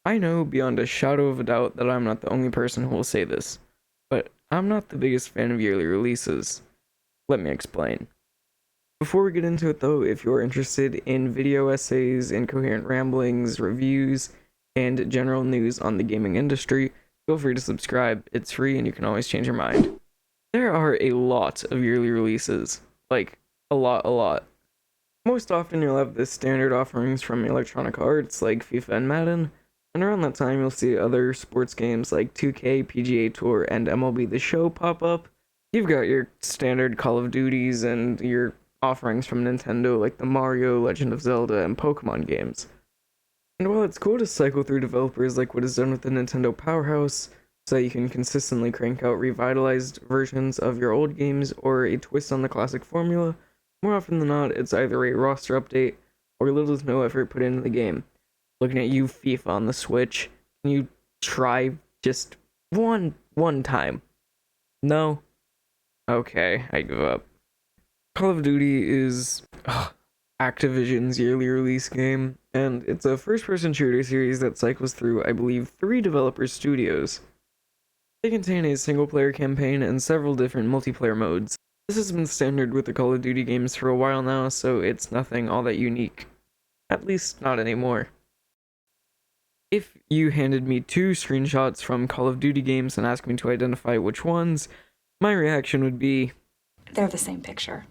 I know beyond a shadow of a doubt that I'm not the only person who will say this, but I'm not the biggest fan of yearly releases. Let me explain. Before we get into it though, if you're interested in video essays, incoherent ramblings, reviews, and general news on the gaming industry, feel free to subscribe. It's free and you can always change your mind. There are a lot of yearly releases. Like, a lot. Most often you'll have the standard offerings from Electronic Arts like FIFA and Madden, and around that time you'll see other sports games like 2K, PGA Tour, and MLB The Show pop up. You've got your standard Call of Duties and your offerings from Nintendo like the Mario, Legend of Zelda, and Pokemon games. And while it's cool to cycle through developers like what is done with the Nintendo Powerhouse, so that you can consistently crank out revitalized versions of your old games or a twist on the classic formula, more often than not, it's either a roster update or little to no effort put into the game. Looking at you, FIFA on the Switch, can you try just one time? No? Okay, I give up. Call of Duty is Activision's yearly release game, and it's a first-person shooter series that cycles through, I believe, 3 developers' studios. They contain a single-player campaign and several different multiplayer modes. This has been standard with the Call of Duty games for a while now, so it's nothing all that unique. At least, not anymore. If you handed me 2 screenshots from Call of Duty games and asked me to identify which ones, my reaction would be, they're the same picture.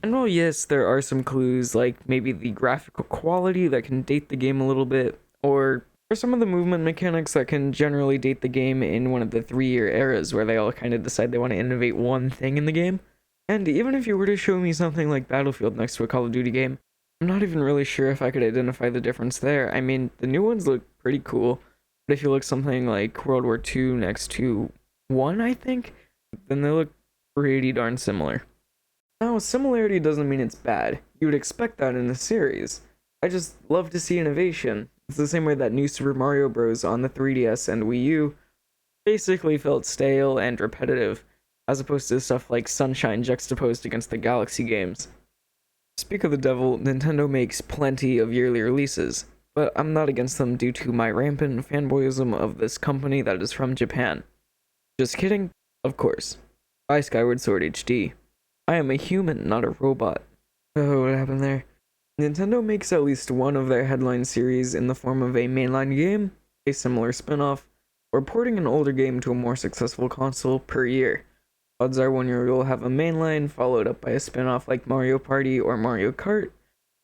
And while yes, there are some clues, like maybe the graphical quality that can date the game a little bit, or some of the movement mechanics that can generally date the game in one of the 3-year eras where they all kind of decide they want to innovate one thing in the game. And even if you were to show me something like Battlefield next to a Call of Duty game, I'm not even really sure if I could identify the difference there. I mean, the new ones look pretty cool, but if you look something like World War II next to 1, I think, then they look pretty darn similar. Now, similarity doesn't mean it's bad. You would expect that in a series. I just love to see innovation. It's the same way that New Super Mario Bros. On the 3DS and Wii U basically felt stale and repetitive, as opposed to stuff like Sunshine juxtaposed against the Galaxy games. Speak of the devil, Nintendo makes plenty of yearly releases, but I'm not against them due to my rampant fanboyism of this company that is from Japan. Just kidding? Of course. Buy Skyward Sword HD. I am a human, not a robot. Oh, what happened there? Nintendo makes at least one of their headline series in the form of a mainline game, a similar spin-off, or porting an older game to a more successful console per year. Odds are one year you'll have a mainline followed up by a spin-off like Mario Party or Mario Kart,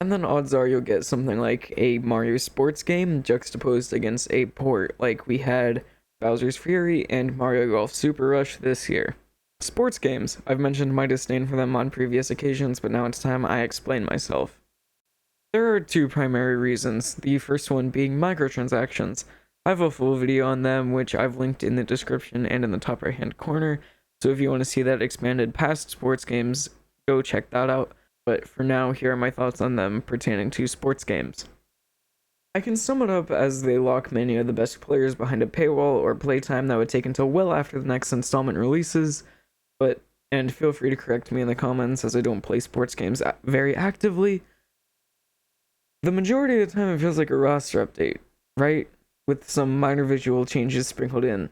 and then odds are you'll get something like a Mario sports game juxtaposed against a port like we had Bowser's Fury and Mario Golf Super Rush this year. Sports games. I've mentioned my disdain for them on previous occasions, but now it's time I explain myself. There are 2 primary reasons, the first one being microtransactions. I have a full video on them, which I've linked in the description and in the top right hand corner, so if you want to see that expanded past sports games, go check that out. But for now, here are my thoughts on them pertaining to sports games. I can sum it up as they lock many of the best players behind a paywall or playtime that would take until well after the next installment releases. And feel free to correct me in the comments as I don't play sports games very actively. The majority of the time it feels like a roster update, right? With some minor visual changes sprinkled in.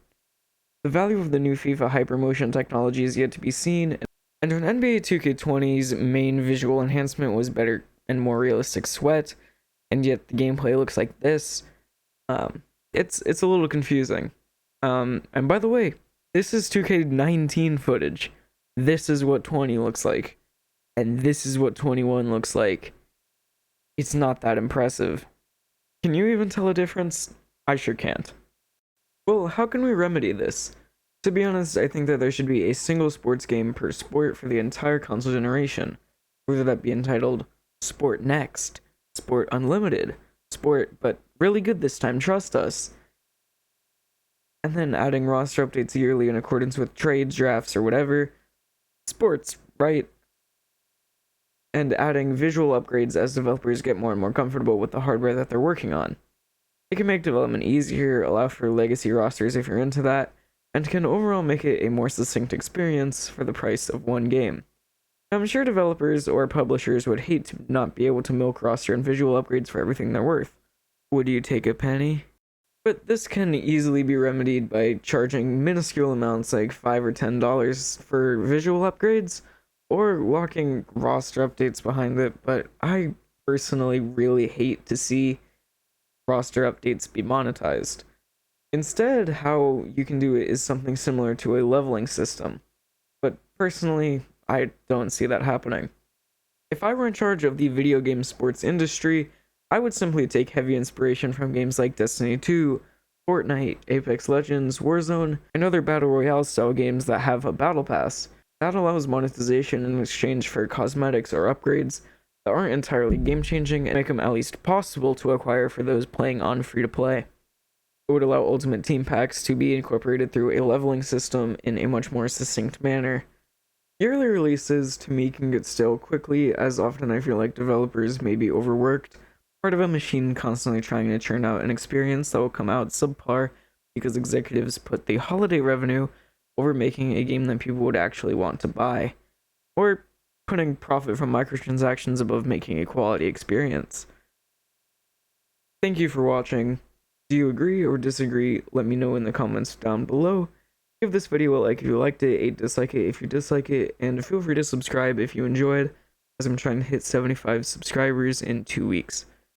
The value of the new FIFA hypermotion technology is yet to be seen, and when NBA 2K20's main visual enhancement was better and more realistic sweat, and yet the gameplay looks like this, it's a little confusing. And by the way, this is 2K19 footage. This is what 20 looks like, and this is what 21 looks like. It's not that impressive. Can you even tell a difference? I sure can't. Well, how can we remedy this? To be honest, I think that there should be a single sports game per sport for the entire console generation, whether that be entitled Sport Next, Sport Unlimited, Sport but really good this time, trust us. And then adding roster updates yearly in accordance with trades, drafts, or whatever. Sports, right? And adding visual upgrades as developers get more and more comfortable with the hardware that they're working on. It can make development easier, allow for legacy rosters if you're into that, and can overall make it a more succinct experience for the price of one game. I'm sure developers or publishers would hate to not be able to milk roster and visual upgrades for everything they're worth. Would you take a penny? But this can easily be remedied by charging minuscule amounts like $5 or $10 for visual upgrades, or locking roster updates behind it. But I personally really hate to see roster updates be monetized. Instead, how you can do it is something similar to a leveling system. But personally, I don't see that happening. If I were in charge of the video game sports industry, I would simply take heavy inspiration from games like Destiny 2, Fortnite, Apex Legends, Warzone, and other battle royale style games that have a battle pass. That allows monetization in exchange for cosmetics or upgrades that aren't entirely game changing and make them at least possible to acquire for those playing on free to play. It would allow Ultimate Team packs to be incorporated through a leveling system in a much more succinct manner. Yearly releases to me can get stale quickly, as often I feel like developers may be overworked, part of a machine constantly trying to churn out an experience that will come out subpar because executives put the holiday revenue over making a game that people would actually want to buy, or putting profit from microtransactions above making a quality experience. Thank you for watching. Do you agree or disagree? Let me know in the comments down below. Give this video a like if you liked it, a dislike it if you dislike it, and feel free to subscribe if you enjoyed, as I'm trying to hit 75 subscribers in 2 weeks.